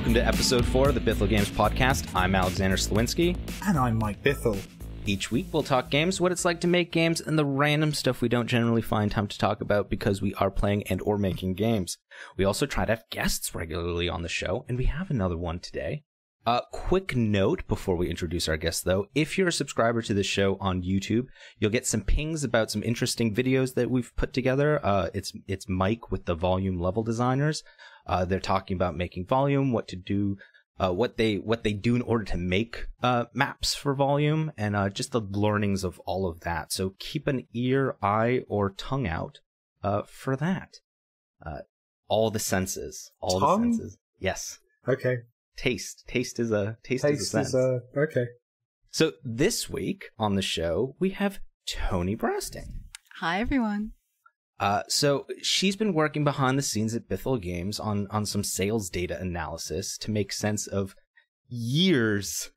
welcome to episode 4 of the Bithell Games Podcast. I'm Alexander Slawinski. And I'm Mike Bithell. Each week we'll talk games, what it's like to make games, and the random stuff we don't generally find time to talk about because we are playing and or making games. We also try to have guests regularly on the show, and we have another one today. Quick note before we introduce our guest, though. If you're a subscriber to the show on YouTube, you'll get some pings about some interesting videos that we've put together. It's Mike with the Volume Level Designers. They're talking about making Volume, what to do, what they do in order to make maps for Volume, and just the learnings of all of that. So keep an ear, eye, or tongue out for that. All the senses. All Tongue? the senses. Yes. Okay. Taste is a sense. Okay. So this week on the show we have Toni Brasting. Hi everyone. So she's been working behind the scenes at Bithell Games on some sales data analysis to make sense of years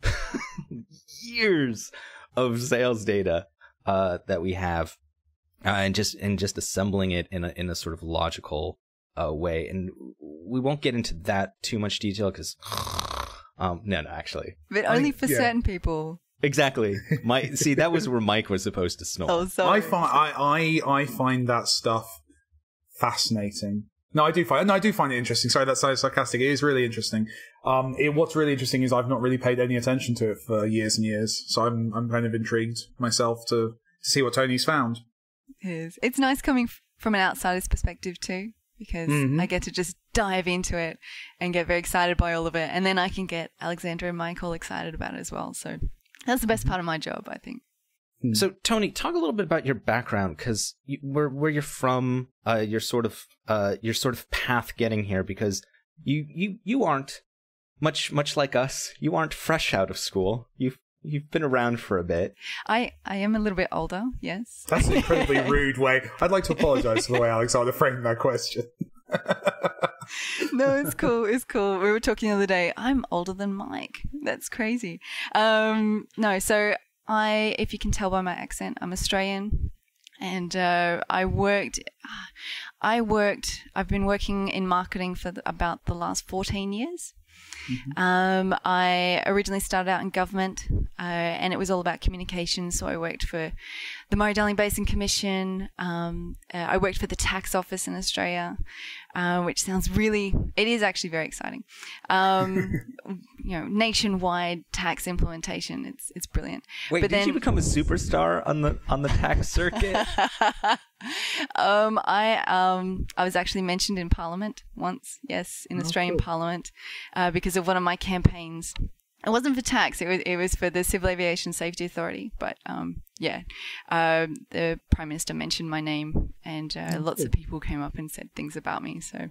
of sales data that we have, and just assembling it in a sort of logical way. And we won't get into that too much detail because no, actually, but only for certain people. Exactly. See, that was where Mike was supposed to snore. Oh, sorry. I find that stuff fascinating. I do find it interesting. Sorry, that sounds sarcastic. It is really interesting. What's really interesting is I've not really paid any attention to it for years and years. So I'm kind of intrigued myself to see what Toni's found. It is. It's nice coming from an outsider's perspective too, because I get to just dive into it and get very excited by all of it, and then I can get Alexander and Mike all excited about it as well. So that's the best part of my job, I think. So, Toni, talk a little bit about your background, because where you're from, your sort of path getting here, because you aren't much like us. You aren't fresh out of school. You've been around for a bit. I am a little bit older, yes. That's an incredibly rude way. I'd like to apologise for the way Alexander framed that question. No, it's cool. It's cool. We were talking the other day. I'm older than Mike. That's crazy. No, so if you can tell by my accent, I'm Australian, and I've been working in marketing for about the last 14 years. I originally started out in government, and it was all about communication. So I worked for the Murray-Darling Basin Commission. I worked for the tax office in Australia, which it is actually very exciting. Nationwide tax implementation. It's brilliant. Wait, did you become a superstar on the tax circuit? I was actually mentioned in Parliament once, yes, in Australian Parliament, because of one of my campaigns. It wasn't for tax; it was for the Civil Aviation Safety Authority. But the Prime Minister mentioned my name, and lots of people came up and said things about me. So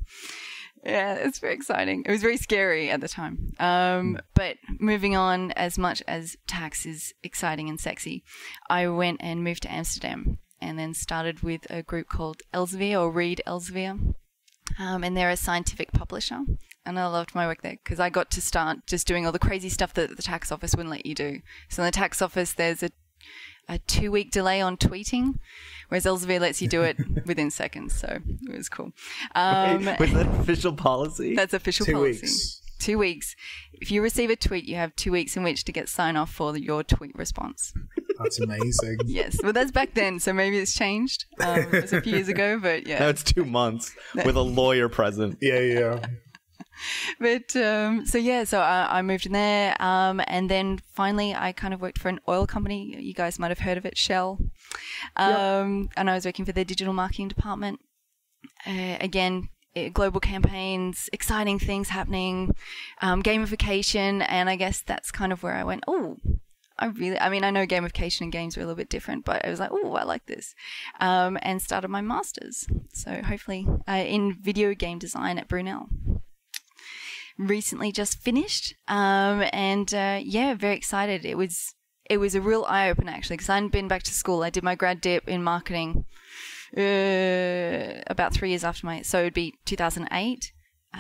yeah, it's very exciting. It was very scary at the time. But moving on, as much as tax is exciting and sexy, I went and moved to Amsterdam, and then started with a group called Elsevier, or Read Elsevier. And they're a scientific publisher. And I loved my work there because I got to start just doing all the crazy stuff that the tax office wouldn't let you do. So in the tax office, there's a 2-week delay on tweeting, whereas Elsevier lets you do it within seconds. So it was cool. Was that official policy? That's official 2 policy. weeks. 2 weeks. If you receive a tweet, you have 2 weeks in which to get sign off for your tweet response. That's amazing. Yes. Well, that's back then, so maybe it's changed. It was a few years ago, but yeah. Now it's 2 months with a lawyer present. Yeah. But so I moved in there, and then finally I kind of worked for an oil company. You guys might have heard of it, Shell. And I was working for their digital marketing department. Again, global campaigns, exciting things happening, gamification, and I guess that's kind of where I went, I know gamification and games are a little bit different, but I was like, I like this, and started my master's. So hopefully in video game design at Brunel. Recently just finished, and very excited. It was a real eye-opener actually, because I hadn't been back to school. I did my grad dip in marketing about 3 years after so it'd be 2008.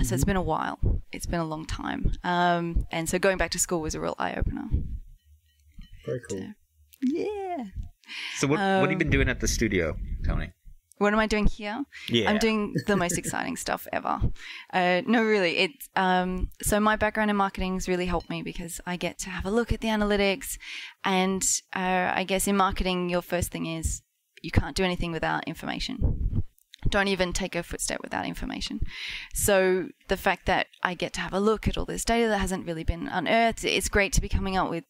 So it's been a while. It's been a long time. And so going back to school was a real eye-opener. Very cool. Yeah. So what have you been doing at the studio, Toni? What am I doing here? Yeah. I'm doing the most exciting stuff ever. No, really. It's so my background in marketing has really helped me because I get to have a look at the analytics, and I guess in marketing, your first thing is you can't do anything without information. Don't even take a footstep without information. So the fact that I get to have a look at all this data that hasn't really been unearthed, it's great to be coming up with,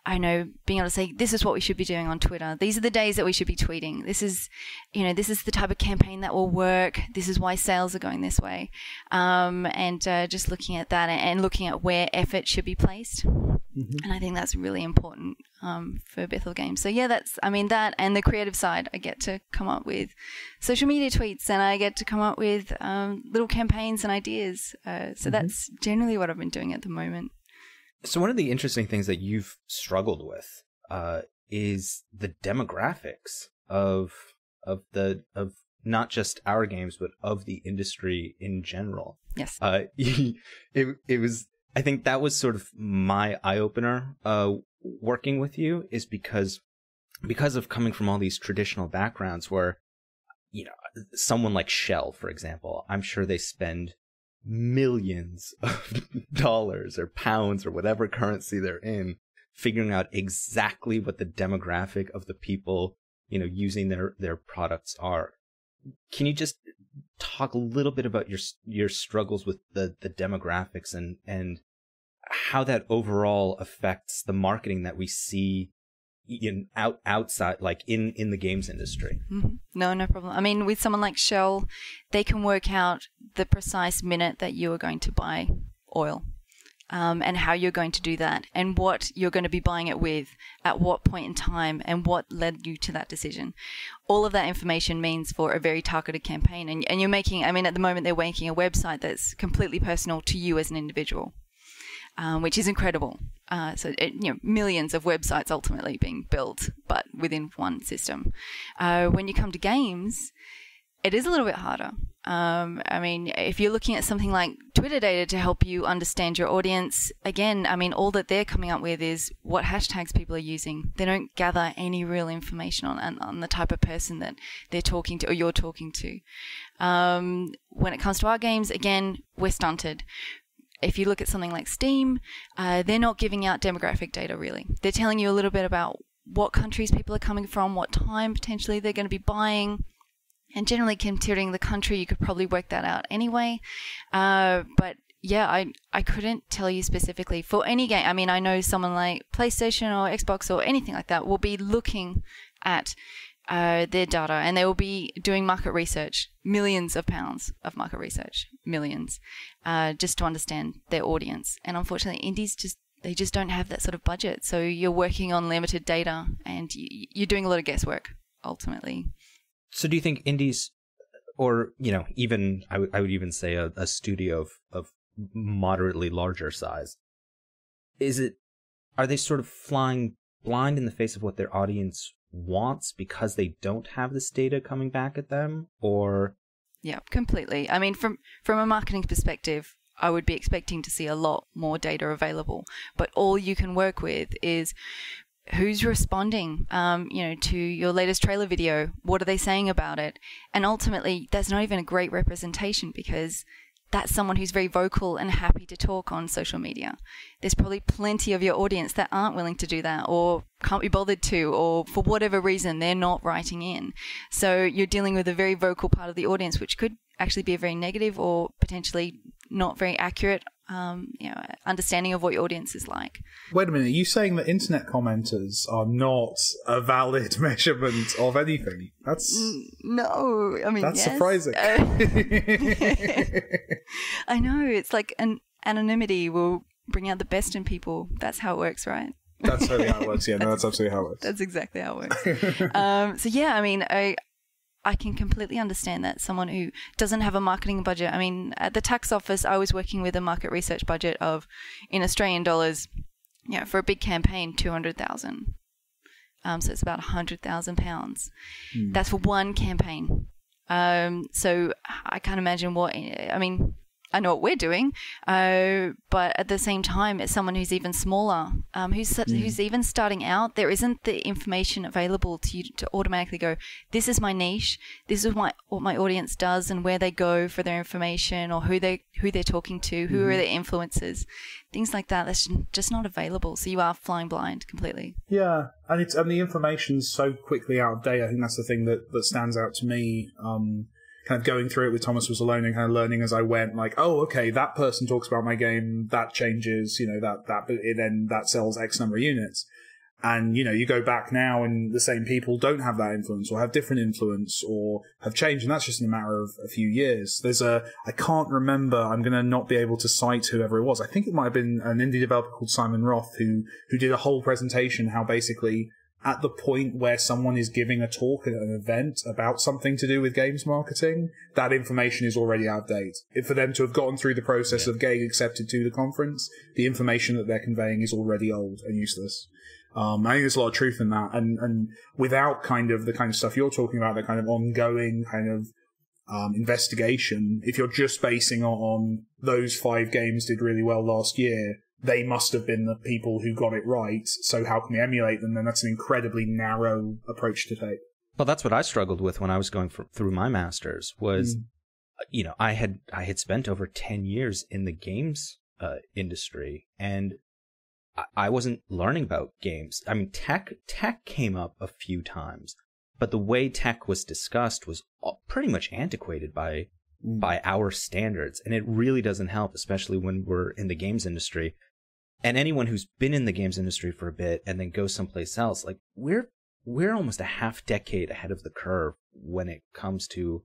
I know, being able to say, this is what we should be doing on Twitter. These are the days that we should be tweeting. This is the type of campaign that will work. This is why sales are going this way. And just looking at that and looking at where effort should be placed. Mm-hmm. And I think that's really important for Bithell Games. So yeah, that and the creative side, I get to come up with social media tweets and I get to come up with little campaigns and ideas. So that's generally what I've been doing at the moment. So one of the interesting things that you've struggled with is the demographics of not just our games, but of the industry in general. Yes. It was. I think that was sort of my eye opener working with you, is because of coming from all these traditional backgrounds where, someone like Shell, for example, I'm sure they spend millions of dollars or pounds or whatever currency they're in figuring out exactly what the demographic of the people using their products are. Can you just talk a little bit about your struggles with the demographics and how that overall affects the marketing that we see outside, like in the games industry? Mm-hmm. No problem. I mean, with someone like Shell, they can work out the precise minute that you are going to buy oil, and how you're going to do that, and what you're going to be buying it with, at what point in time, and what led you to that decision. All of that information means for a very targeted campaign, and you're making, at the moment they're making a website that's completely personal to you as an individual. Which is incredible. Millions of websites ultimately being built, but within one system. When you come to games, it is a little bit harder. If you're looking at something like Twitter data to help you understand your audience, again, all that they're coming up with is what hashtags people are using. They don't gather any real information on the type of person that they're talking to or you're talking to. When it comes to our games, again, we're stunted. If you look at something like Steam, they're not giving out demographic data, really. They're telling you a little bit about what countries people are coming from, what time potentially they're going to be buying. And generally, considering the country, you could probably work that out anyway. But yeah, I couldn't tell you specifically for any game. I know someone like PlayStation or Xbox or anything like that will be looking at their data, and they will be doing market research, millions of pounds of market research, millions, just to understand their audience. And unfortunately, indies just don't have that sort of budget. So you're working on limited data, and you're doing a lot of guesswork ultimately. So do you think indies, or even I would even say a studio of moderately larger size, are they sort of flying blind in the face of what their audience wants because they don't have this data coming back at them? Or yeah, completely. From a marketing perspective, I would be expecting to see a lot more data available, but all you can work with is who's responding to your latest trailer video. What are they saying about it? And ultimately, that's not even a great representation, because that's someone who's very vocal and happy to talk on social media. There's probably plenty of your audience that aren't willing to do that, or can't be bothered to, or for whatever reason, they're not writing in. So you're dealing with a very vocal part of the audience, which could actually be a very negative or potentially not very accurate understanding of what your audience is like. Wait a minute, are you saying that internet commenters are not a valid measurement of anything? That's no. That's yes. Surprising. I know, it's like anonymity will bring out the best in people. That's how it works, right? That's totally how it works. Yeah, that's absolutely how it works. That's exactly how it works. So yeah, I can completely understand that someone who doesn't have a marketing budget. At the tax office, I was working with a market research budget of, in Australian dollars, for a big campaign, 200,000. So it's about £100,000. That's for one campaign. So I can't imagine I know what we're doing, but at the same time, as someone who's even smaller, who's even starting out, there isn't the information available to you to automatically go, this is my niche, this is what my audience does and where they go for their information, or who they're talking to, who are their influencers, things like that. That's just not available. So you are flying blind completely. Yeah, and the information's so quickly out of date. I think that's the thing that stands out to me. Kind of going through it with Thomas Was Alone and kind of learning as I went, like, oh, okay, that person talks about my game, that changes, then that sells X number of units. And, you go back now and the same people don't have that influence or have different influence or have changed. And that's just in a matter of a few years. I can't remember, I'm going to not be able to cite whoever it was. I think it might have been an indie developer called Simon Roth who did a whole presentation how basically at the point where someone is giving a talk at an event about something to do with games marketing, that information is already out of date. For them to have gotten through the process of getting accepted to the conference, the information that they're conveying is already old and useless. I think there's a lot of truth in that. And without kind of the kind of stuff you're talking about, the kind of ongoing kind of investigation, if you're just basing on those 5 games did really well last year, they must have been the people who got it right, so how can we emulate them? And that's an incredibly narrow approach to take. Well, that's what I struggled with when I was going through my master's was, I had spent over 10 years in the games industry, and I wasn't learning about games. I mean, tech came up a few times, but the way tech was discussed was pretty much antiquated by our standards, and it really doesn't help, especially when we're in the games industry. And anyone who's been in the games industry for a bit and then goes someplace else, like we're almost a half decade ahead of the curve when it comes to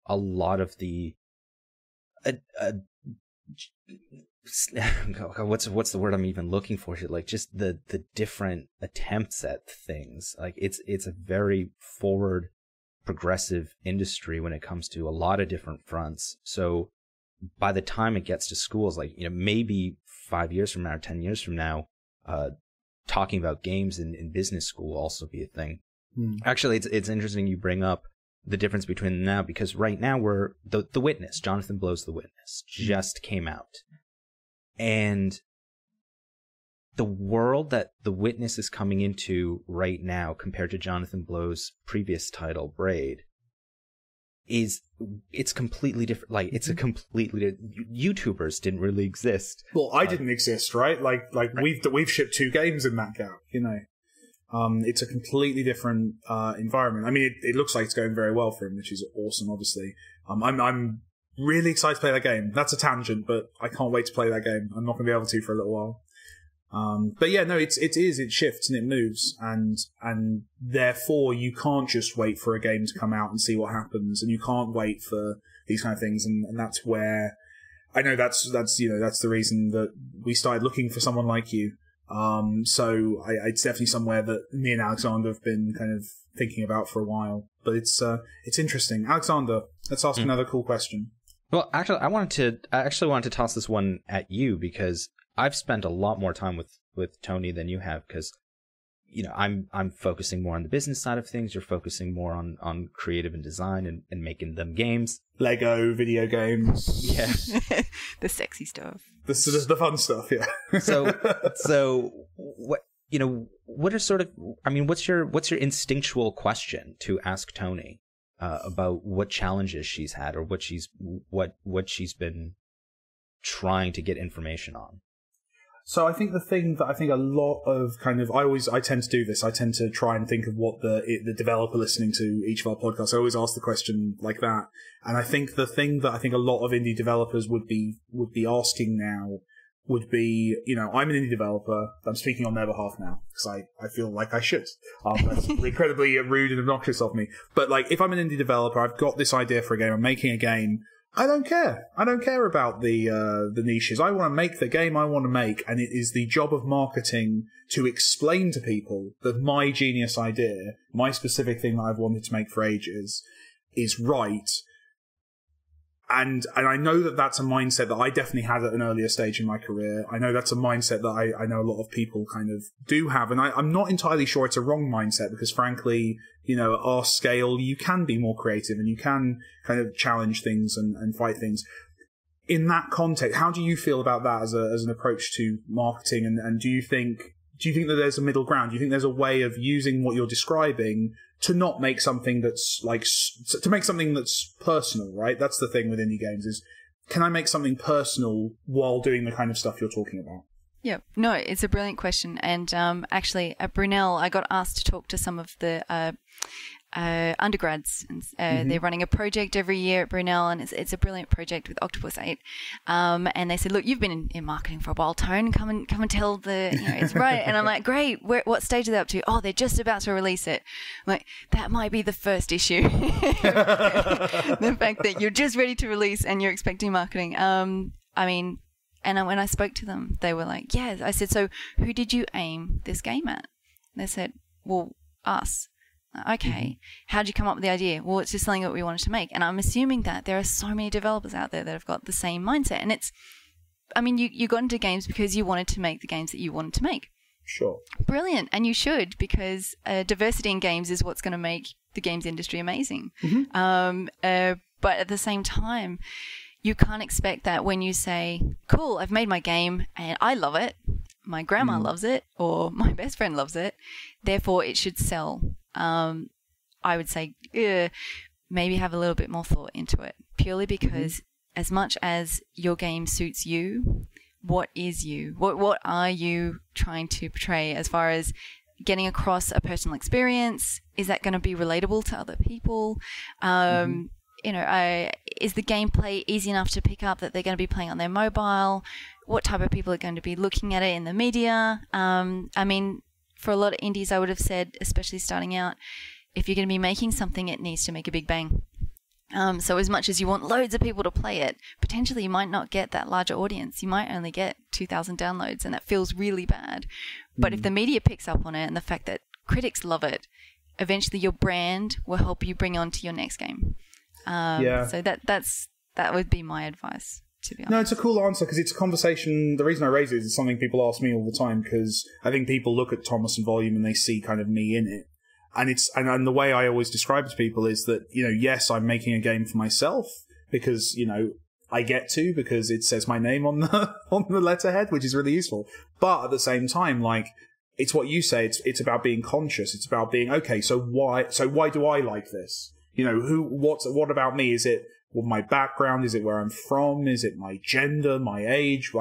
a lot of the what's the word I'm even looking for here? Like just the different attempts at things. Like it's a very forward, progressive industry when it comes to a lot of different fronts. So by the time it gets to schools, like maybe 5 years from now or 10 years from now, talking about games in business school will also be a thing. Actually, it's interesting you bring up the difference between them now, because right now we're the Witness, Jonathan Blow's The Witness just came out, and the world that The Witness is coming into right now compared to Jonathan Blow's previous title, Braid, it's completely different. Like it's a completely YouTubers didn't really exist. Well, I didn't exist, right? Like right. We've shipped 2 games in that gap. It's a completely different environment. I mean, it looks like it's going very well for him, which is awesome. Obviously, I'm really excited to play that game. That's a tangent, but I can't wait to play that game. I'm not going to be able to for a little while. But yeah, no, it shifts and it moves, and therefore you can't just wait for a game to come out and see what happens, and you can't wait for these kind of things, and that's where I know that's the reason that we started looking for someone like you. So it's definitely somewhere that me and Alexander have been kind of thinking about for a while, but it's interesting. Alexander, let's ask another cool question. Well, actually, I wanted to toss this one at you because I've spent a lot more time with Toni than you have, because I'm focusing more on the business side of things. You're focusing more on creative and design and making them games. Lego, video games. Yeah. The sexy stuff. The fun stuff, yeah. So what are sort of, I mean, what's your instinctual question to ask Toni about what challenges she's had or what she's been trying to get information on? So I think the thing that I think a lot of kind of I tend to do this. I tend to try and think of what the developer listening to each of our podcasts. I always ask the question like that, and I think the thing that I think a lot of indie developers would be asking now would be, I'm an indie developer. I'm speaking on their behalf now because I feel like I should. That's incredibly rude and obnoxious of me. But like, if I'm an indie developer, I've got this idea for a game. I'm making a game. I don't care. I don't care about the niches. I want to make the game I want to make, and it is the job of marketing to explain to people that my genius idea, my specific thing that I've wanted to make for ages, is right. And I know that that's a mindset that I definitely had at an earlier stage in my career. I know that's a mindset that I know a lot of people kind of do have. And I'm not entirely sure it's a wrong mindset because, frankly, at our scale, you can be more creative and you can kind of challenge things and fight things. in that context, how do you feel about that as an approach to marketing? And do you think that there's a middle ground? Do you think there's a way of using what you're describing to not make something that's to make something that's personal, right? That's the thing with indie games is, can I make something personal while doing the kind of stuff you're talking about? Yeah, no, it's a brilliant question. And actually, at Brunel, I got asked to talk to some of the undergrads. And, they're running a project every year at Brunel, and it's a brilliant project with Octopus 8. And they said, look, you've been in marketing for a while, Tone. Come and tell it's right. And I'm like, great. What stage are they up to? Oh, they're just about to release it. I'm like, that might be the first issue. The fact that you're just ready to release and you're expecting marketing. And when I spoke to them, they were like, yeah. I said, so who did you aim this game at? And they said, well, us. Okay. How'd you come up with the idea? Well, it's just something that we wanted to make. And I'm assuming that there are so many developers out there that have got the same mindset. And you got into games because you wanted to make the games that you wanted to make. Sure. Brilliant. And you should, because diversity in games is what's going to make the games industry amazing. But at the same time, you can't expect that when you say, cool, I've made my game and I love it, my grandma loves it, or my best friend loves it, therefore it should sell. I would say maybe have a little bit more thought into it, purely because as much as your game suits you, what is you? What are you trying to portray as far as getting across a personal experience? Is that going to be relatable to other people? Is the gameplay easy enough to pick up that they're going to be playing on their mobile? What type of people are going to be looking at it in the media? For a lot of indies, I would have said, especially starting out, if you're going to be making something, it needs to make a big bang. So as much as you want loads of people to play it, potentially you might not get that larger audience. You might only get 2,000 downloads, and that feels really bad. But if the media picks up on it and the fact that critics love it, eventually your brand will help you bring on to your next game. So that would be my advice, to be honest. No, it's a cool answer because it's a conversation. The reason I raise it is it's something people ask me all the time, because I think people look at Thomas and Volume and they see kind of me in it. And the way I always describe it to people is that, yes, I'm making a game for myself because, I get to, because it says my name on the letterhead, which is really useful. But at the same time, it's what you say. It's about being conscious. It's about being, okay, so why do I like this? What about me? Is it my background? Is it where I'm from? Is it my gender, my age?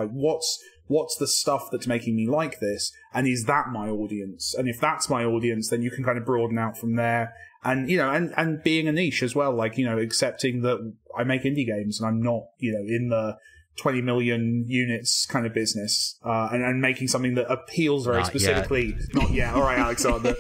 What's the stuff that's making me like this? And is that my audience? And if that's my audience, then you can kind of broaden out from there. And, and being a niche as well, accepting that I make indie games and I'm not, in the 20 million units kind of business, and making something that appeals very specifically. Yet. Not yet. All right, Alexander.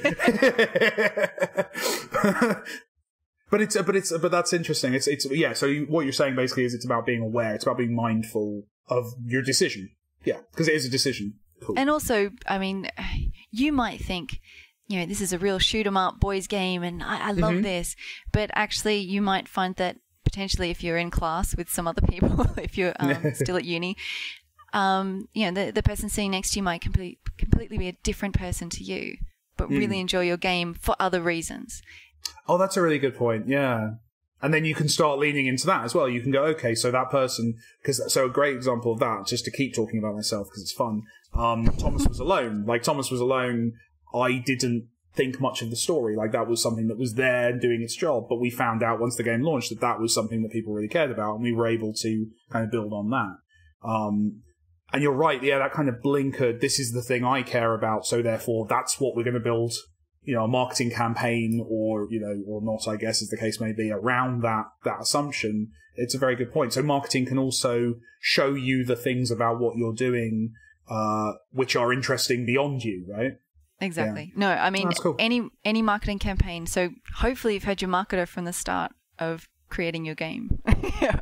But that's interesting. So what you're saying basically is it's about being aware. It's about being mindful of your decision. Yeah, because it is a decision. Cool. And also, you might think, this is a real shoot 'em up boys game, and I love this. But actually, you might find that potentially, if you're in class with some other people, if you're still at uni, the person sitting next to you might completely be a different person to you, but really enjoy your game for other reasons. Oh, that's a really good point. Yeah. And then you can start leaning into that as well. You can go, okay, so that person, so a great example of that, just to keep talking about myself because it's fun. Thomas was alone. Thomas was alone. I didn't think much of the story. That was something that was there and doing its job. But we found out once the game launched that was something that people really cared about, and we were able to kind of build on that. And you're right. Yeah, that kind of blinkered. This is the thing I care about. So therefore, that's what we're going to build. A marketing campaign or not, I guess, as the case may be, around that assumption. It's a very good point. So marketing can also show you the things about what you're doing, which are interesting beyond you, right? Exactly. Yeah. No, cool. any marketing campaign. So hopefully you've had your marketer from the start of creating your game,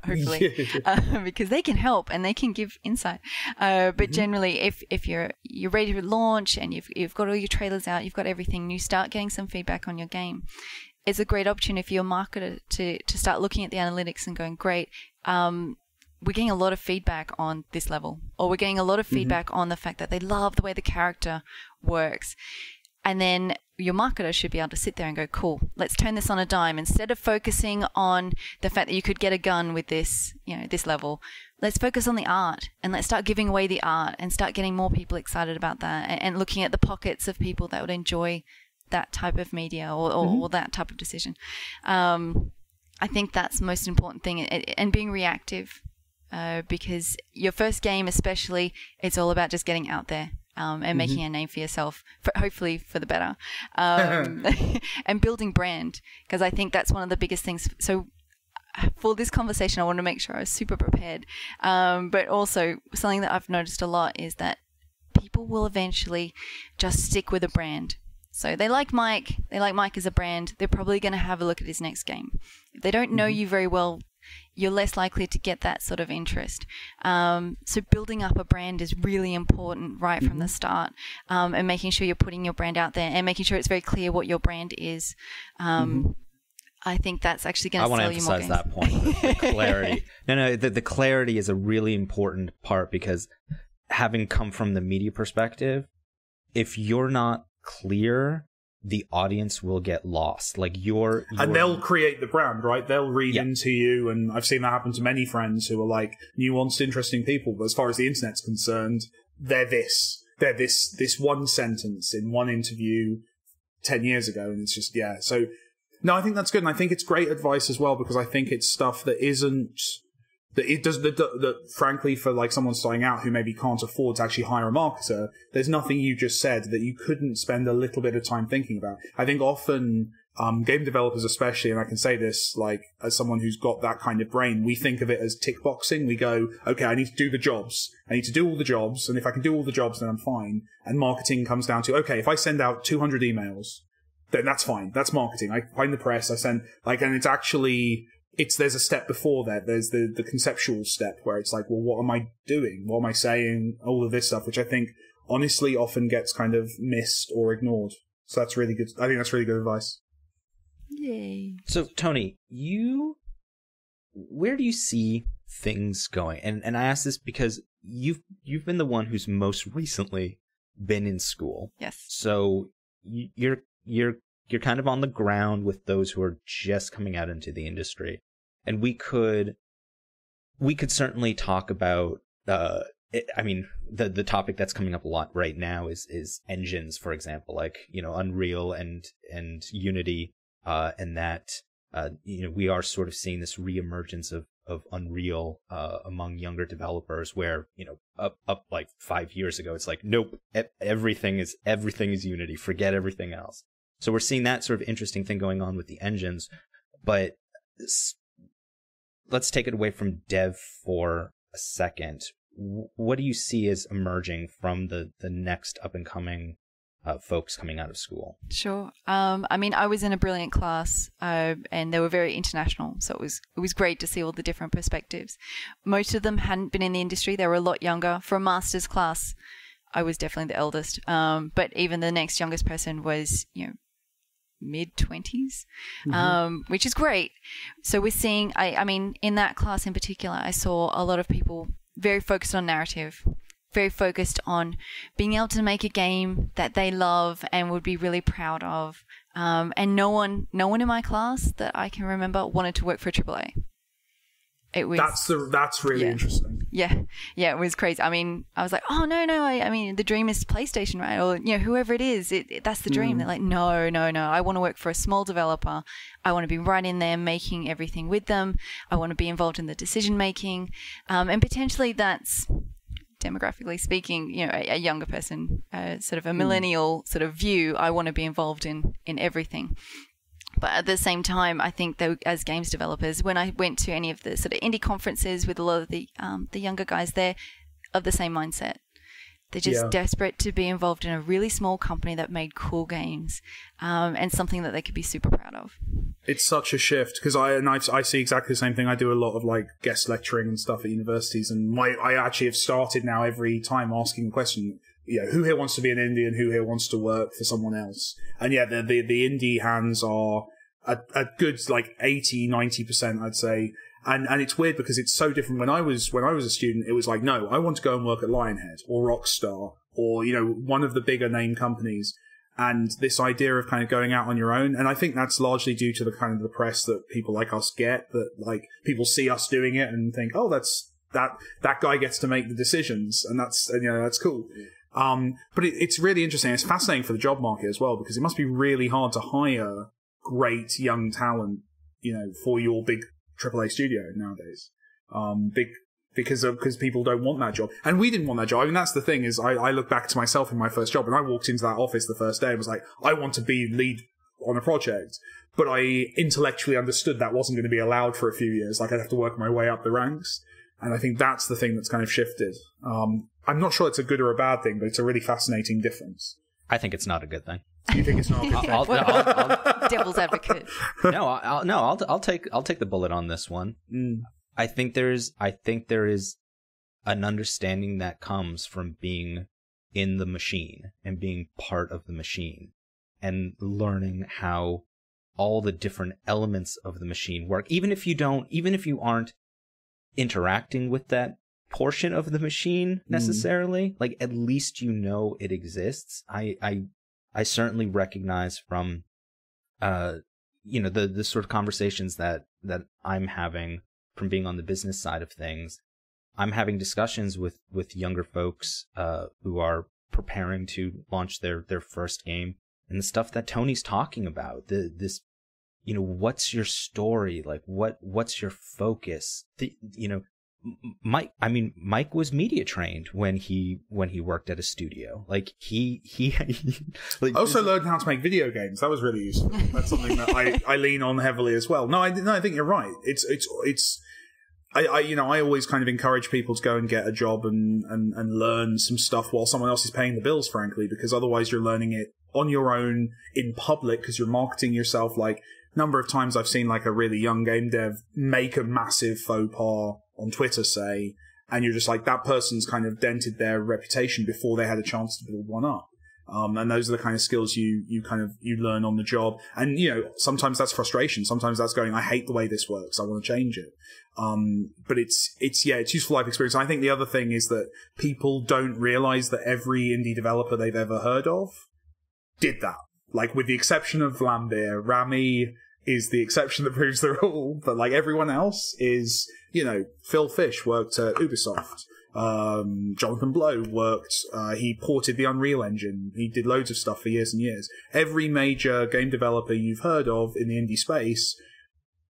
hopefully, because they can help and they can give insight. But generally, if you're ready to launch and you've got all your trailers out, you've got everything, you start getting some feedback on your game. It's a great option if you're a marketer to start looking at the analytics and going, great, we're getting a lot of feedback on this level, or we're getting a lot of feedback on the fact that they love the way the character works. And then your marketer should be able to sit there and go, cool, let's turn this on a dime. Instead of focusing on the fact that you could get a gun with this, this level, let's focus on the art, and let's start giving away the art and start getting more people excited about that, and looking at the pockets of people that would enjoy that type of media or that type of decision. I think that's the most important thing, and being reactive, because your first game especially, it's all about just getting out there. And making a name for yourself, hopefully for the better, and building brand, because I think that's one of the biggest things. So for this conversation, I want to make sure I was super prepared, but also something that I've noticed a lot is that people will eventually just stick with a brand. So they like Mike as a brand, they're probably going to have a look at his next game. If they don't know you very well, you're less likely to get that sort of interest. So building up a brand is really important right from the start, and making sure you're putting your brand out there and making sure it's very clear what your brand is. I think that's actually going to sell you more games. I want to emphasize that point, the clarity. No, the clarity is a really important part, because having come from the media perspective, if you're not clear, the audience will get lost. Like and they'll create the brand, right? They'll read into you, and I've seen that happen to many friends who are like nuanced, interesting people, but as far as the internet's concerned, they're this one sentence in one interview 10 years ago, and it's just so no, I think that's good, and I think it's great advice as well, because I think it's stuff that isn't that frankly, for like someone starting out who maybe can't afford to actually hire a marketer, there's nothing you just said that you couldn't spend a little bit of time thinking about. I think often game developers especially, and I can say this like as someone who's got that kind of brain, we think of it as tick boxing. We go, okay, I need to do the jobs. I need to do all the jobs, and if I can do all the jobs, then I'm fine. And marketing comes down to, okay, if I send out 200 emails, then that's fine. That's marketing. I find the press, I send and it's actually... there's a step before that. There's the conceptual step where it's like, well, what am I doing? What am I saying? All of this stuff, which I think honestly often gets kind of missed or ignored. So that's really good. I think that's really good advice. Yay. So Toni, where do you see things going? And I ask this because you've been the one who's most recently been in school. Yes. So you're kind of on the ground with those who are just coming out into the industry. And we could certainly talk about, the topic that's coming up a lot right now is engines, for example, like, Unreal and Unity, and that, we are sort of seeing this reemergence of Unreal, among younger developers where, up like 5 years ago, it's like, nope, everything is Unity, forget everything else. So we're seeing that sort of interesting thing going on with the engines, but let's take it away from dev for a second. What do you see as emerging from the next up-and-coming folks coming out of school? Sure. I was in a brilliant class, and they were very international, so it was great to see all the different perspectives. Most of them hadn't been in the industry. They were a lot younger. For a master's class, I was definitely the eldest, but even the next youngest person was, mid-20s, which is great. So we're seeing, in that class in particular, I saw a lot of people very focused on narrative, very focused on being able to make a game that they love and would be really proud of. And no one in my class that I can remember wanted to work for AAA. It was that's really interesting. Yeah, it was crazy. I was like, oh no, the dream is PlayStation, right? Or whoever it is, that's the dream. They're like, no, I want to work for a small developer. I want to be right in there making everything with them. I want to be involved in the decision making, and potentially that's, demographically speaking, a younger person, sort of a millennial sort of view. I want to be involved in everything. But at the same time, I think that as games developers, when I went to any of the sort of indie conferences with a lot of the younger guys there, of the same mindset. They're just desperate to be involved in a really small company that made cool games, and something that they could be super proud of. It's such a shift, because I see exactly the same thing. I do a lot of like guest lecturing and stuff at universities, and I actually have started now every time asking the question, who here wants to be an indie and who here wants to work for someone else? And the indie hands are a good like 80-90%, I'd say. And it's weird because it's so different. When I was a student, it was like, no, I want to go and work at Lionhead or Rockstar or, one of the bigger name companies. and this idea of kind of going out on your own. And I think that's largely due to the kind of the press that people like us get, that like people see us doing it and think, oh, that guy gets to make the decisions, and that's cool. But it's really interesting. It's fascinating for the job market as well, because it must be really hard to hire great young talent, for your big AAA studio nowadays. Because people don't want that job. And we didn't want that job. I mean, that's the thing, is I look back to myself in my first job, and I walked into that office the first day and was like, I want to be lead on a project. But I intellectually understood that wasn't going to be allowed for a few years. Like, I'd have to work my way up the ranks. And I think that's the thing that's kind of shifted. I'm not sure it's a good or a bad thing, but it's a really fascinating difference. I think it's not a good thing. You think it's not a good thing? I'll Devil's advocate. I'll take the bullet on this one. I think there is an understanding that comes from being in the machine and being part of the machine and learning how all the different elements of the machine work. Even if you aren't interacting with that portion of the machine necessarily, like, at least it exists. I certainly recognize from the sort of conversations that I'm having from being on the business side of things. I'm having discussions with younger folks who are preparing to launch their first game, and the stuff that Tony's talking about, this what's your story, like what's your focus, Mike was media trained when he worked at a studio. Like he like, also learned how to make video games. That was really useful. That's something that I lean on heavily as well. No, I think you're right. I always kind of encourage people to go and get a job and learn some stuff while someone else is paying the bills, frankly, because otherwise you're learning it on your own in public because you're marketing yourself. Like, number of times I've seen like a really young game dev make a massive faux pas on Twitter, say, and you're just like, that person's kind of dented their reputation before they had a chance to build one up. And those are the kind of skills you learn on the job. And, sometimes that's frustration. Sometimes that's going, I hate the way this works. I want to change it. But it's useful life experience. I think the other thing is that people don't realize that every indie developer they've ever heard of did that. Like, with the exception of Vlambeer, Rami is the exception that proves the rule, but like everyone else is, Phil Fish worked at Ubisoft. Jonathan Blow worked, he ported the Unreal Engine. He did loads of stuff for years and years. Every major game developer you've heard of in the indie space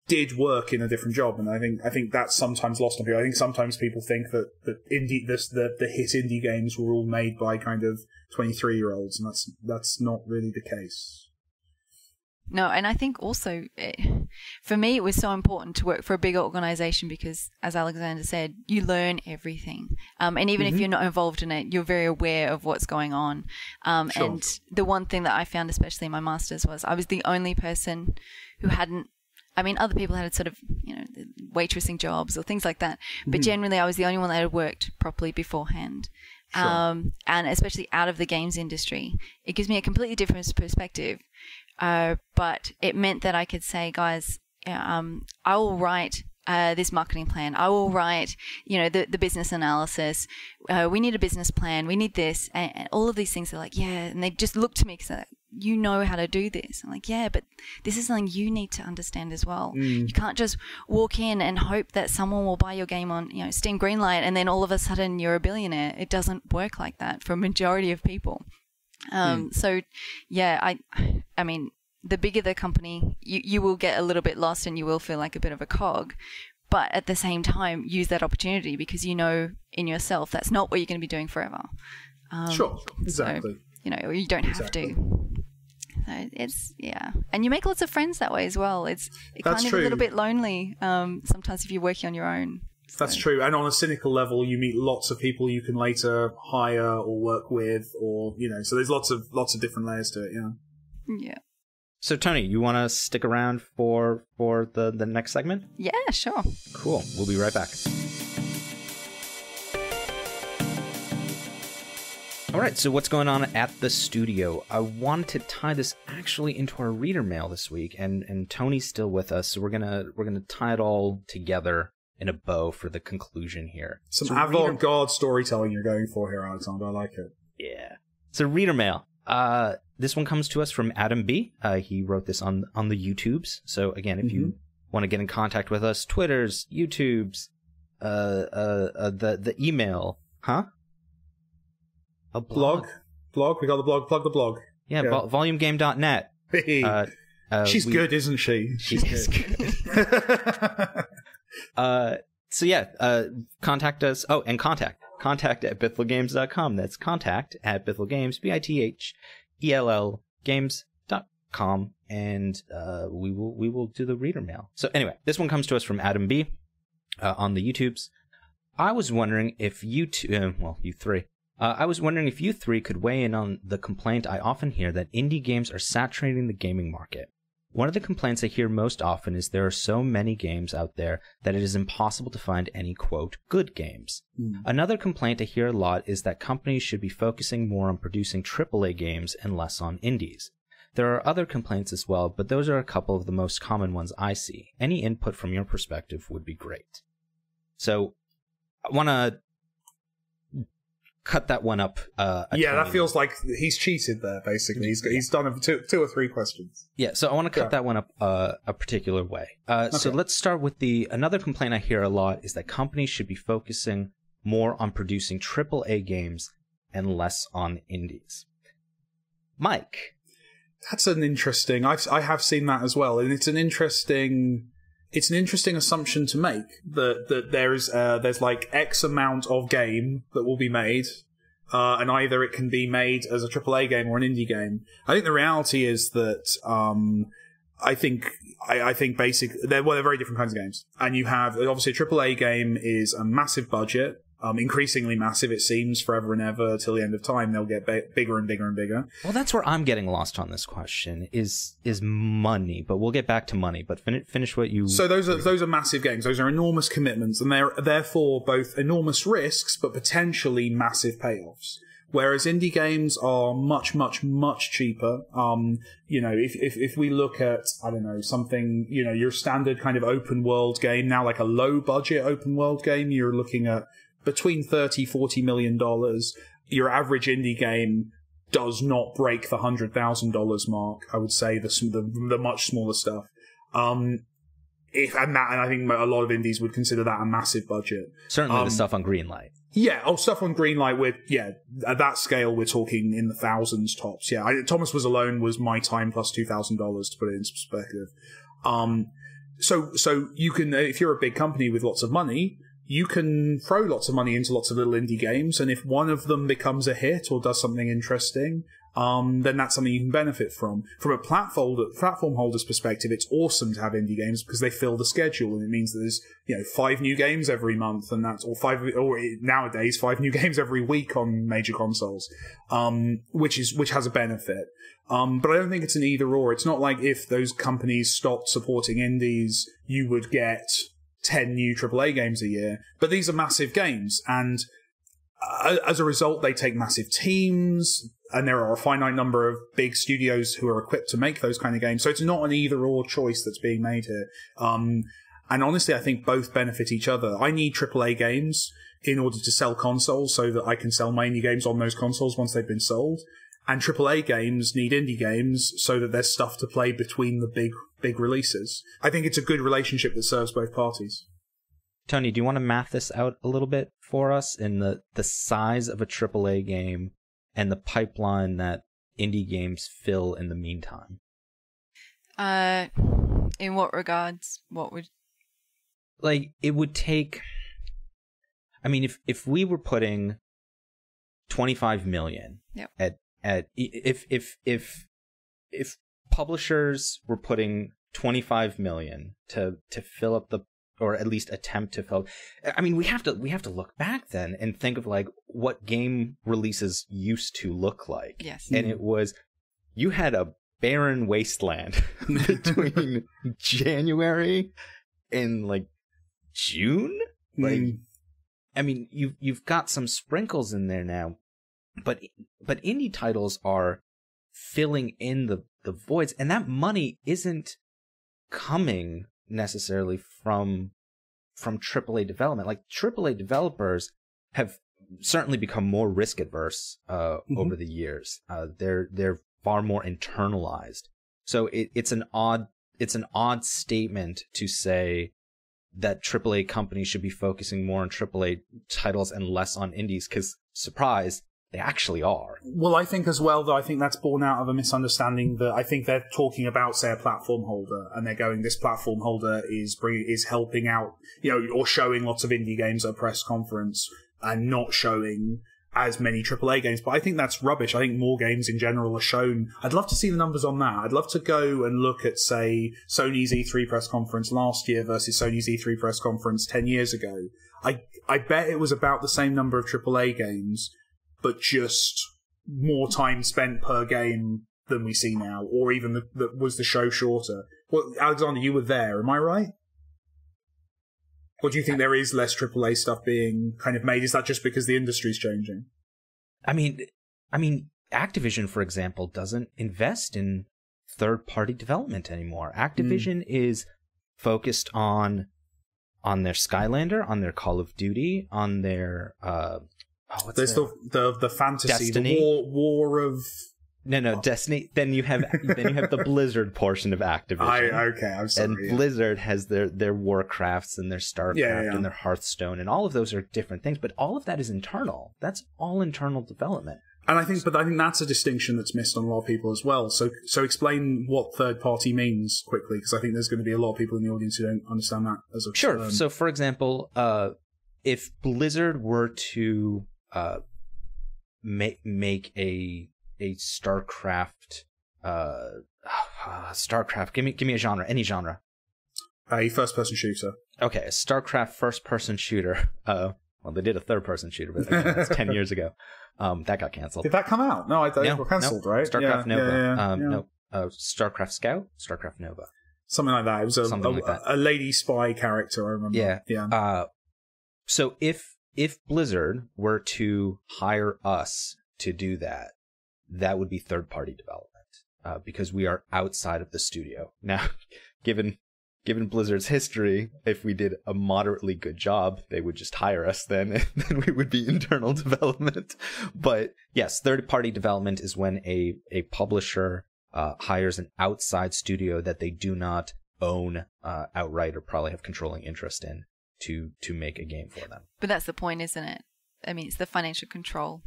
did work in a different job, and I think that's sometimes lost on people. I think sometimes people think that the hit indie games were all made by kind of 23-year-olds, and that's not really the case. No, and I think also, for me, it was so important to work for a bigger organization because, as Alexander said, you learn everything. And even if you're not involved in it, you're very aware of what's going on. Sure. And the one thing that I found, especially in my master's, was I was the only person who hadn't, other people had sort of, waitressing jobs or things like that. But generally, I was the only one that had worked properly beforehand. Sure. And especially out of the games industry, it gives me a completely different perspective. But it meant that I could say, guys, I will write this marketing plan. I will write, the business analysis. We need a business plan. We need this. And all of these things are like, yeah. And they just look to me because you know how to do this. I'm like, yeah, but this is something you need to understand as well. You can't just walk in and hope that someone will buy your game on, Steam Greenlight, and then all of a sudden you're a billionaire. It doesn't work like that for a majority of people. So yeah, I mean, the bigger the company, you will get a little bit lost and you will feel like a bit of a cog, but at the same time, use that opportunity because in yourself, that's not what you're going to be doing forever. Sure, exactly. So, you don't have to. So it's, and you make lots of friends that way as well. It kind of a little bit lonely sometimes if you're working on your own. So. That's true. And on a cynical level, you meet lots of people you can later hire or work with, or so there's lots of different layers to it. Yeah. So Toni, you want to stick around for the next segment? Yeah, sure. Cool. We'll be right back. All right, so what's going on at the studio? I wanted to tie this actually into our reader mail this week, and Tony's still with us, so we're gonna tie it all together in a bow for the conclusion here. Some avant-garde storytelling you're going for here, Alexander. I like it. Yeah. So reader mail. This one comes to us from Adam B. He wrote this on the YouTubes. So again, if you want to get in contact with us, Twitters, YouTubes, the email, huh? A blog. We got the blog. Plug the blog. Yeah, volumegame.net. She's good, isn't she? She's good. So yeah, contact us. Oh, and contact at BithelGames.com. That's contact at BithelGames, BITHELL games.com, and we will do the reader mail. So anyway, this one comes to us from Adam B. On the YouTubes. I was wondering if you three. I was wondering if you three could weigh in on the complaint I often hear that indie games are saturating the gaming market. One of the complaints I hear most often is there are so many games out there that it is impossible to find any, quote, good games. Another complaint I hear a lot is that companies should be focusing more on producing AAA games and less on indies. There are other complaints as well, but those are a couple of the most common ones I see. Any input from your perspective would be great. So, I want to cut that one up. That feels like he's cheated there, basically. He's done two or three questions. Yeah, so I want to cut that one up a particular way. So let's start with another complaint I hear a lot is that companies should be focusing more on producing AAA games and less on indies. Mike? That's an interesting... I have seen that as well, and it's an interesting assumption to make that there's like X amount of game that will be made, and either it can be made as a AAA game or an indie game. I think the reality is that I think basically they're very different kinds of games, and you have obviously a AAA game is a massive budget. Increasingly massive, it seems, forever and ever till the end of time. They'll get bigger and bigger and bigger. Well, that's where I'm getting lost on this question is money, but we'll get back to money. But finish what you. So those are massive games. Those are enormous commitments, and they're therefore both enormous risks, but potentially massive payoffs. Whereas indie games are much, much, much cheaper. If we look at, I don't know, something, your standard kind of open world game now, like a low budget open world game, you're looking at between $30-40 million. Your average indie game does not break the $100,000 mark. I would say the much smaller stuff. And I think a lot of indies would consider that a massive budget. Certainly the stuff on Greenlight. Yeah, stuff on Greenlight, at that scale, we're talking in the thousands tops. Yeah, Thomas Was Alone was my time plus $2,000 to put it into perspective. So you can, if you're a big company with lots of money, you can throw lots of money into lots of little indie games, and if one of them becomes a hit or does something interesting, then that's something you can benefit from. From a platform holder's perspective, it's awesome to have indie games because they fill the schedule, and it means that there's 5 new games every month, and that's or nowadays 5 new games every week on major consoles, which has a benefit. But I don't think it's an either or. It's not like if those companies stopped supporting indies, you would get 10 new AAA games a year. But these are massive games, and as a result, they take massive teams, and there are a finite number of big studios who are equipped to make those kind of games. So it's not an either-or choice that's being made here. And honestly, I think both benefit each other. I need AAA games in order to sell consoles so that I can sell my indie games on those consoles once they've been sold. And AAA games need indie games so that there's stuff to play between the big releases. I think it's a good relationship that serves both parties. Tony, do you want to math this out a little bit for us in the size of a AAA game and the pipeline that indie games fill in the meantime? In what regards? What would... Like, it would take... I mean, if we were putting 25 million if publishers were putting 25 million to fill up or at least attempt to fill. I mean, we have to look back then and think of like what game releases used to look like. Yes. And it was, you had a barren wasteland between January and like June. Like, I mean, you've got some sprinkles in there now, but indie titles are filling in the voids, and that money isn't coming necessarily from AAA development. Like, AAA developers have certainly become more risk adverse over the years. They're far more internalized. So it's an odd statement to say that AAA companies should be focusing more on AAA titles and less on indies, because, surprise, they actually are. Well, I think as well, though, I think that's born out of a misunderstanding that I think they're talking about, say, a platform holder, and they're going, this platform holder is helping out, or showing lots of indie games at a press conference and not showing as many AAA games. But I think that's rubbish. I think more games in general are shown. I'd love to see the numbers on that. I'd love to go and look at, say, Sony's E3 press conference last year versus Sony's E3 press conference 10 years ago. I bet it was about the same number of AAA games, but just more time spent per game than we see now, or even was the show shorter. Well, Alexander, you were there, am I right? Or do you think there is less AAA stuff being kind of made? Is that just because the industry's changing? I mean, Activision, for example, doesn't invest in third-party development anymore. Activision is focused on their Skylander, on their Call of Duty, on their there's the fantasy, Destiny? the war of. No, Destiny. Then you have the Blizzard portion of Activision. Okay, I'm sorry. And Blizzard has their Warcrafts and their Starcraft and their Hearthstone, and all of those are different things. But all of that is internal. That's all internal development. And I think that's a distinction that's missed on a lot of people as well. So explain what third party means quickly, because I think there's going to be a lot of people in the audience who don't understand that as a Sure. term. So, for example, if Blizzard were to make a StarCraft, give me a genre, any genre. A first-person shooter. Okay, a StarCraft first-person shooter. Well, they did a third-person shooter, but that's 10 years ago. That got canceled. Did that come out? No, I thought it got cancelled, right? StarCraft Nova. No, StarCraft Scout, StarCraft Nova. Something like that. It was a lady spy character, I remember. Yeah. So if Blizzard were to hire us to do that, that would be third-party development, because we are outside of the studio. Now, given Blizzard's history, if we did a moderately good job, they would just hire us then, and then we would be internal development. But yes, third-party development is when a publisher hires an outside studio that they do not own outright or probably have controlling interest in to make a game for them. But that's the point, isn't it? I mean, it's the financial control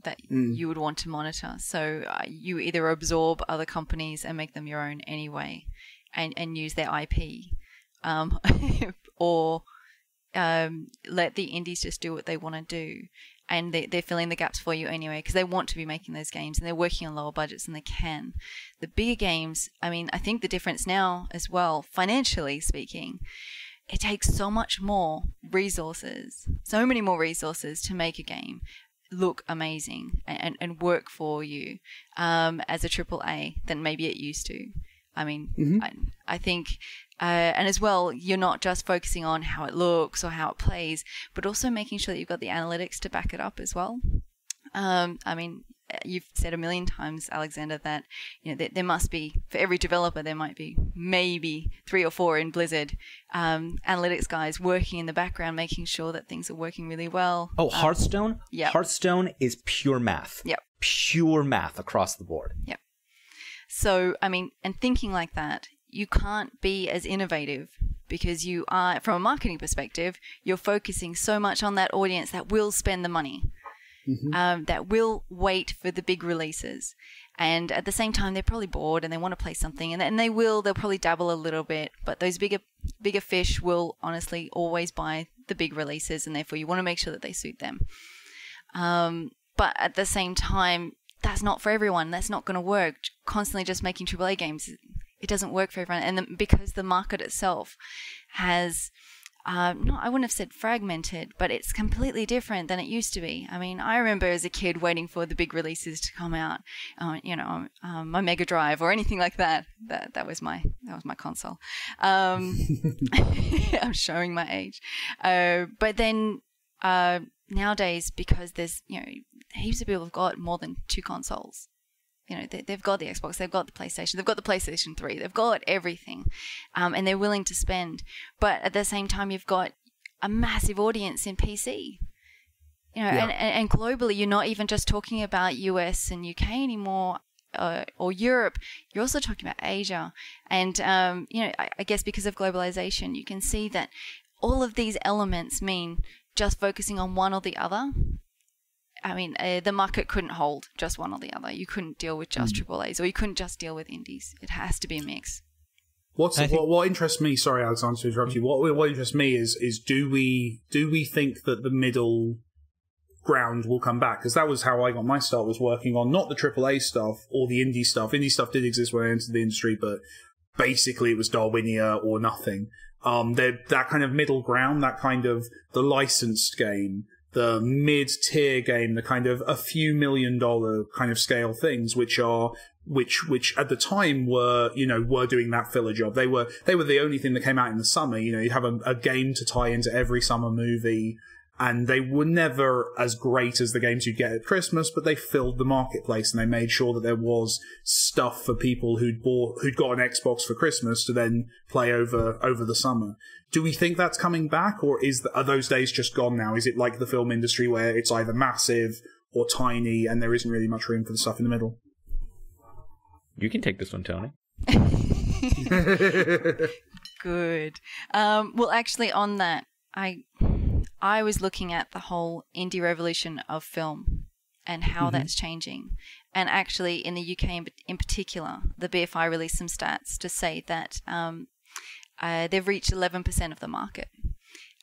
that you would want to monitor. So you either absorb other companies and make them your own anyway, and use their IP, or let the indies just do what they want to do, and they're filling the gaps for you anyway, because they want to be making those games and they're working on lower budgets and they can. The bigger games, I mean, I think the difference now as well, financially speaking, it takes so much more resources, so many more resources to make a game look amazing and work for you as a AAA than maybe it used to. I mean, I think, and as well, you're not just focusing on how it looks or how it plays, but also making sure that you've got the analytics to back it up as well. I mean, you've said a million times, Alexander, that there must be, for every developer, there might be maybe 3 or 4 in Blizzard analytics guys working in the background, making sure that things are working really well. Oh, Hearthstone? Yeah. Hearthstone is pure math. Yep. Pure math across the board. Yep. So, I mean, and thinking like that, you can't be as innovative because you are, from a marketing perspective, you're focusing so much on that audience that will spend the money. That will wait for the big releases, and at the same time they're probably bored and they want to play something, and they'll probably dabble a little bit, but those bigger fish will honestly always buy the big releases, and therefore you want to make sure that they suit them. But at the same time, that's not for everyone. That's not going to work. Constantly just making AAA games, it doesn't work for everyone, and because the market itself has I wouldn't have said fragmented, but it's completely different than it used to be. I mean, I remember as a kid waiting for the big releases to come out, my Mega Drive or anything like that. That was my console. I'm showing my age. But then nowadays, because there's heaps of people have got more than 2 consoles. They've got the Xbox, they've got the PlayStation, they've got the PlayStation 3, they've got everything, and they're willing to spend. But at the same time, you've got a massive audience in PC. And globally, you're not even just talking about US and UK anymore. or Europe, you're also talking about Asia. And, I guess because of globalization, you can see that all of these elements mean just focusing on one or the other. I mean, the market couldn't hold just one or the other. You couldn't deal with just AAAs, or you couldn't just deal with indies. It has to be a mix. What interests me? Sorry, Alexander, to interrupt you. What interests me is do we think that the middle ground will come back? Because that was how I got my start, was working on not the AAA stuff or the indie stuff. Indie stuff did exist when I entered the industry, but basically it was Darwinia or nothing. That kind of middle ground, that kind of the licensed game, the mid-tier game, the kind of a few $1 million kind of scale things, which at the time were doing that filler job. They were the only thing that came out in the summer. You'd have a game to tie into every summer movie, and they were never as great as the games you'd get at Christmas, but they filled the marketplace, and they made sure that there was stuff for people who'd got an Xbox for Christmas to then play over the summer. Do we think that's coming back, or are those days just gone now? Is it like the film industry where it's either massive or tiny and there isn't really much room for the stuff in the middle? You can take this one, Toni. Good. Well, actually, on that, I was looking at the whole indie revolution of film and how that's changing. And actually, in the UK in particular, the BFI released some stats to say that they've reached 11% of the market.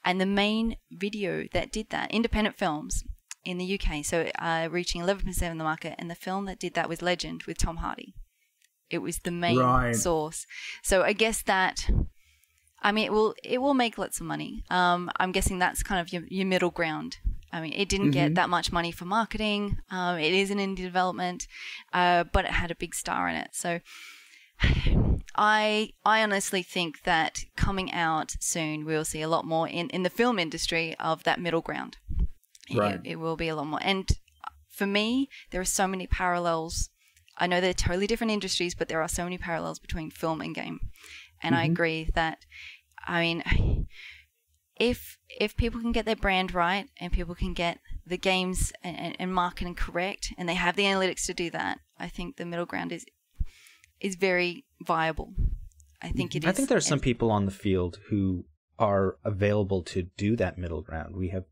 And the main video that did that, independent films in the UK, so reaching 11% of the market, and the film that did that was Legend with Tom Hardy. It was the main source. So I guess that, I mean, it will make lots of money. I'm guessing that's kind of your middle ground. I mean, it didn't get that much money for marketing. It is an indie development, but it had a big star in it. So I honestly think that coming out soon, we'll see a lot more in the film industry of that middle ground. Right. It will be a lot more. And for me, there are so many parallels. I know they're totally different industries, but there are so many parallels between film and game. And I agree that, I mean, if people can get their brand right and people can get the games and marketing correct, and they have the analytics to do that, I think the middle ground is very viable. I think it is. I think there are some people on the field who are available to do that middle ground. We have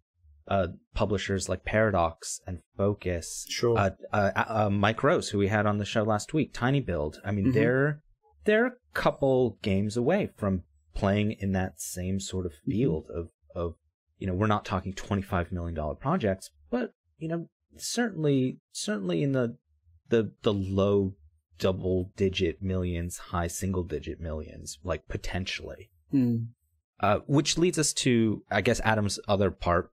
publishers like Paradox and Focus. Sure. Mike Rose, who we had on the show last week, Tiny Build. I mean, they're a couple games away from playing in that same sort of field of we're not talking $25 million projects, but certainly in the low double-digit millions, high single-digit millions, like potentially. Which leads us to, I guess, Adam's other part,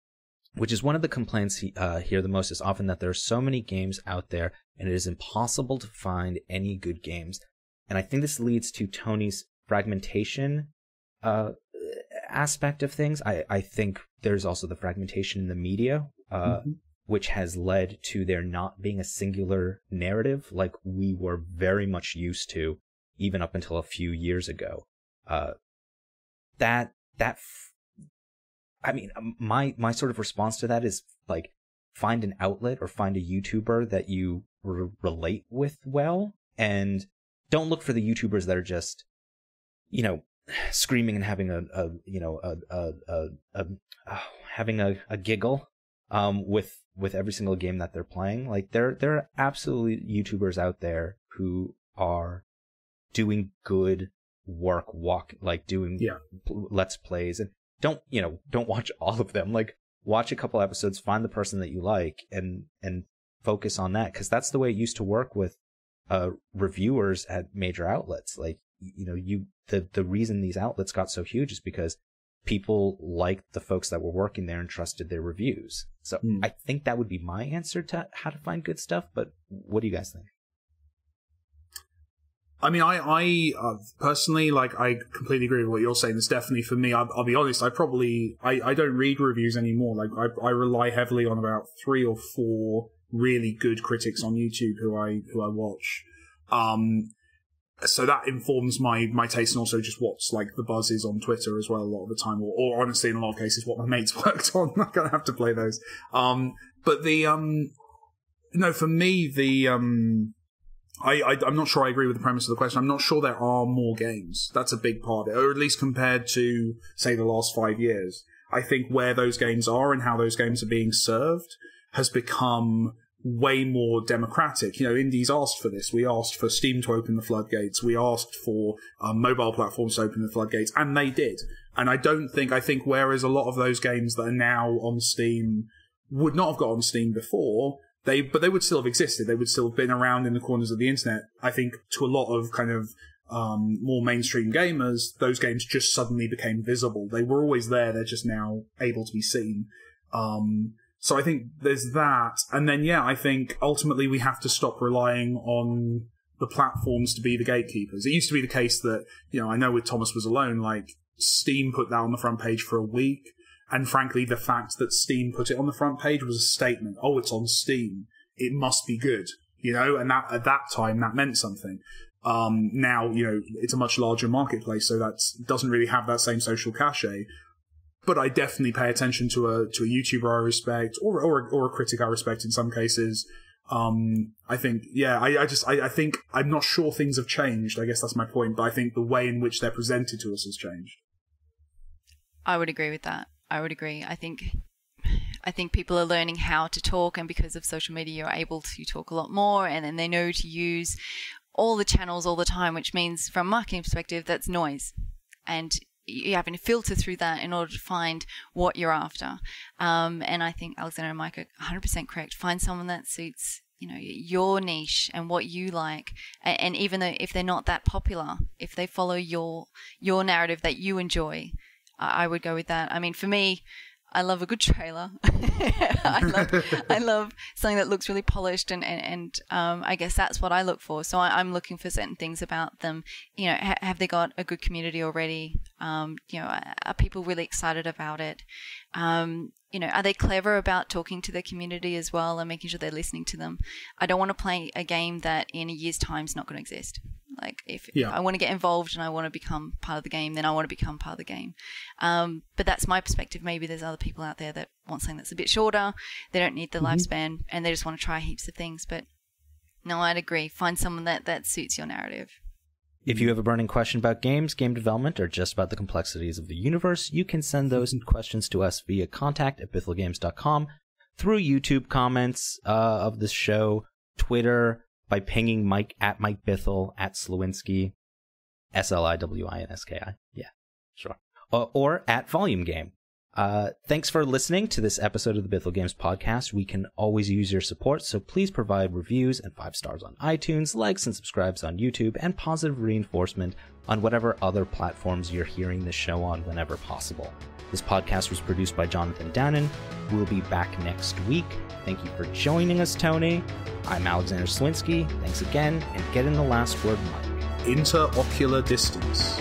which is one of the complaints here the most is often that there are so many games out there and it is impossible to find any good games. And I think this leads to Tony's fragmentation aspect of things. I think there's also the fragmentation in the media, which has led to there not being a singular narrative like we were very much used to, even up until a few years ago. I mean, my sort of response to that is like, find an outlet or find a YouTuber that you relate with well, and don't look for the YouTubers that are just, screaming and having a giggle with every single game that they're playing. Like there are absolutely YouTubers out there who are doing good work, doing Let's Plays, and don't watch all of them. Like, watch a couple episodes, find the person that you like, and focus on that, because that's the way it used to work with reviewers at major outlets. Like, the reason these outlets got so huge is because people liked the folks that were working there and trusted their reviews. So I think that would be my answer to how to find good stuff. But what do you guys think? I mean, I personally, I completely agree with what you're saying. It's definitely, for me, I'll be honest, I don't read reviews anymore. Like, I rely heavily on about 3 or 4 really good critics on YouTube who I watch. So that informs my taste, and also just what's the buzz is on Twitter as well a lot of the time, or honestly in a lot of cases what my mates worked on. I'm gonna have to play those. But for me, I'm not sure I agree with the premise of the question. I'm not sure there are more games. That's a big part of it, or at least compared to, say, the last 5 years. I think where those games are and how those games are being served has become way more democratic. You know, indies asked for this. We asked for Steam to open the floodgates. We asked for mobile platforms to open the floodgates, and they did. And I think whereas a lot of those games that are now on Steam would not have got on Steam before, but they would still have existed. They would still have been around in the corners of the internet. I think to a lot of kind of more mainstream gamers, those games just suddenly became visible. They were always there. They're just now able to be seen. So I think there's that. And then, yeah, I think ultimately we have to stop relying on the platforms to be the gatekeepers. It used to be the case that, you know, I know with Thomas Was Alone, like Steam put that on the front page for a week. And frankly, the fact that Steam put it on the front page was a statement. Oh, it's on Steam. It must be good, you know, and that at that time, that meant something. Now, you know, it's a much larger marketplace, so that doesn't really have that same social cachet. But I definitely pay attention to a YouTuber I respect, or a critic I respect in some cases. I think, yeah, I think, I'm not sure things have changed. I guess that's my point, but I think the way in which they're presented to us has changed. I would agree with that. I would agree. I think people are learning how to talk, and because of social media, you're able to talk a lot more, and then they know to use all the channels all the time, which means from a marketing perspective, that's noise. And you're having to filter through that in order to find what you're after. And I think Alexander and Mike are 100% correct. Find someone that suits, you know, your niche and what you like. And even though if they're not that popular, if they follow your narrative that you enjoy, I would go with that. I mean, for me, I love a good trailer. I love something that looks really polished, and I guess that's what I look for. So I'm looking for certain things about them. You know, have they got a good community already? You know, are people really excited about it? You know, are they clever about talking to their community as well and making sure they're listening to them? I don't want to play a game that in a year's time is not going to exist. Like if I want to get involved and I want to become part of the game, then I want to become part of the game. But that's my perspective. Maybe there's other people out there that want something that's a bit shorter. They don't need the lifespan and they just want to try heaps of things. But no, I'd agree. Find someone that suits your narrative. If you have a burning question about games, game development, or just about the complexities of the universe, you can send those questions to us via contact@BithelGames.com, through YouTube comments of this show, Twitter, by pinging Mike at Mike Bithell, at Slowinski, Sliwinski. Yeah, sure. Or at Volume Game. Thanks for listening to this episode of the Bithell Games Podcast. We can always use your support, so please provide reviews and 5 stars on iTunes, likes and subscribes on YouTube, and positive reinforcement on whatever other platforms you're hearing this show on whenever possible. This podcast was produced by Jonathan Downen. We'll be back next week. Thank you for joining us, Tony. I'm Alexander Slowinski. Thanks again, and get in the last word, Mike. Interocular distance.